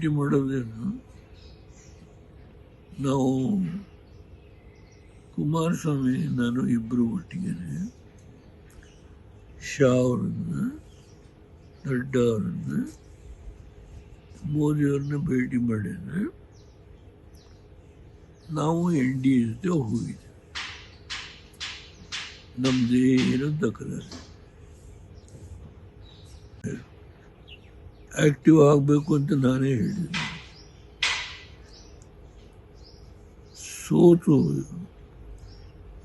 ಭೇಟಿ ಮಾಡೋದೇನು, ನಾವು ಕುಮಾರಸ್ವಾಮಿ ನಾನು ಇಬ್ಬರು ಒಟ್ಟಿಗೆ ಶಾ ಅವರನ್ನ, ನಡ್ಡಾ ಅವರನ್ನ, ಮೋದಿಯವ್ರನ್ನ ಭೇಟಿ ಮಾಡಿದ್ರೆ ನಾವು NDA ಜೊತೆ ಹೋಗಿದ್ದೆ. ನಮ್ದೇನು ತಕರಾರು, ಆಕ್ಟಿವ್ ಆಗಬೇಕು ಅಂತ ನಾನೇ ಹೇಳಿದ್ದೆ. ಸೋತು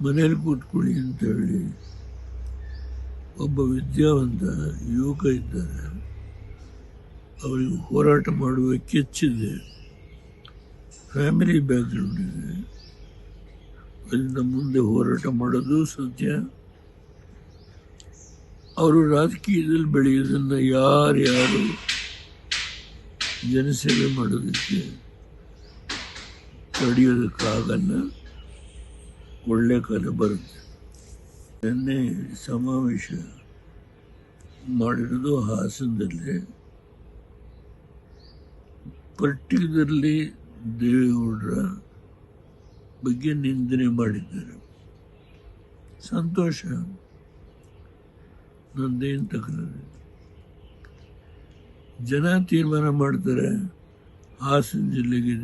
ಮನೇಲಿ ಕೂತ್ಕೊಳ್ಳಿ ಅಂತ ಹೇಳಿ ಒಬ್ಬ ವಿದ್ಯಾವಂತ ಯುವಕ ಇದ್ದಾರೆ, ಅವರಿಗೆ ಹೋರಾಟ ಮಾಡುವ ಕೆಚ್ಚಿದೆ, ಫ್ಯಾಮಿಲಿ ಬ್ಯಾಕ್ಗ್ರೌಂಡ್ ಇದೆ, ಅದರಿಂದ ಮುಂದೆ ಹೋರಾಟ ಮಾಡೋದು ಸತ್ಯ. ಅವರು ರಾಜಕೀಯದಲ್ಲಿ ಬೆಳೆಯೋದನ್ನು ಯಾರ್ಯಾರು ಜನಸೇವೆ ಮಾಡೋದಕ್ಕೆ ತಡೆಯೋದಕ್ಕಾಗಲ್ಲ. ಒಳ್ಳೆ ಕಾಲ ಬರುತ್ತೆ. ನಿನ್ನೆ ಸಮಾವೇಶ ಮಾಡಿರೋದು ಹಾಸನದಲ್ಲಿ, ಪರ್ಟಿಕ್ಯುಲರ್ಲಿ ದೇವೇಗೌಡರ ಬಗ್ಗೆ ನಿಂದನೆ ಮಾಡಿದ್ದಾರೆ. ಸಂತೋಷ, ನಂದೇನು ತಕರಾರು. ಜನ ತೀರ್ಮಾನ ಮಾಡ್ತಾರೆ. ಹಾಸನ ಜಿಲ್ಲೆಗೆ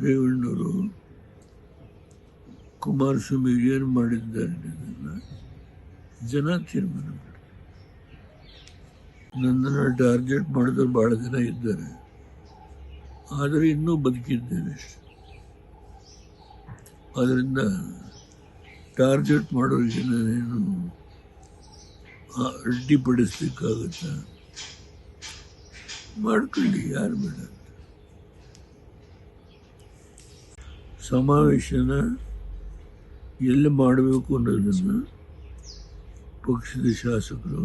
ರೇವಣ್ಣವರು ಕುಮಾರಸ್ವಾಮಿ ಏನು ಮಾಡಿದ್ದಾರೆ ಅದನ್ನು ಜನ ತೀರ್ಮಾನ ಮಾಡ್ತಾರೆ. ನನ್ನನ್ನು ಟಾರ್ಗೆಟ್ ಮಾಡಿದವರು ಭಾಳ ಜನ ಇದ್ದಾರೆ, ಆದರೆ ಇನ್ನೂ ಬದುಕಿದ್ದೇನೆ ಅಷ್ಟೆ. ಅದರಿಂದ ಟಾರ್ಗೆಟ್ ಮಾಡೋರಿಗೆ ನಾನೇನು ಅಡ್ಡಿಪಡಿಸ್ಲಿಕ್ಕಾಗತ್ತಾ? ಮಾಡ್ಕೊಳ್ಳಿ, ಯಾರು ಬೇಡ. ಸಮಾವೇಶನ ಎಲ್ಲಿ ಮಾಡಬೇಕು ಅನ್ನೋದನ್ನು ಪಕ್ಷದ ಶಾಸಕರು,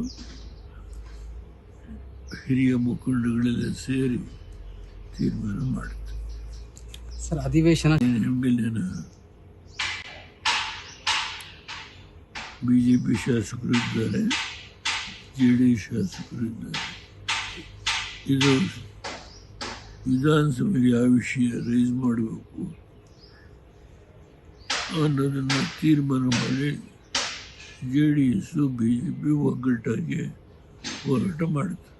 ಹಿರಿಯ ಮುಖಂಡಗಳೆಲ್ಲ ಸೇರಿ ತೀರ್ಮಾನ ಮಾಡುತ್ತೆ. ಸರ್, ಅಧಿವೇಶನ MLA BJP ಶಾಸಕರು ಇದ್ದಾರೆ, JDS ಶಾಸಕರು ಇದ್ದಾರೆ. ಇದು ವಿಧಾನಸಭೆಗೆ ಯಾವ ವಿಷಯ ರೈಸ್ ಮಾಡಬೇಕು ಅನ್ನೋದನ್ನು ತೀರ್ಮಾನ ಮಾಡಿ JDS BJP ಒಗ್ಗಟ್ಟಾಗಿ ಹೋರಾಟ ಮಾಡುತ್ತೆ.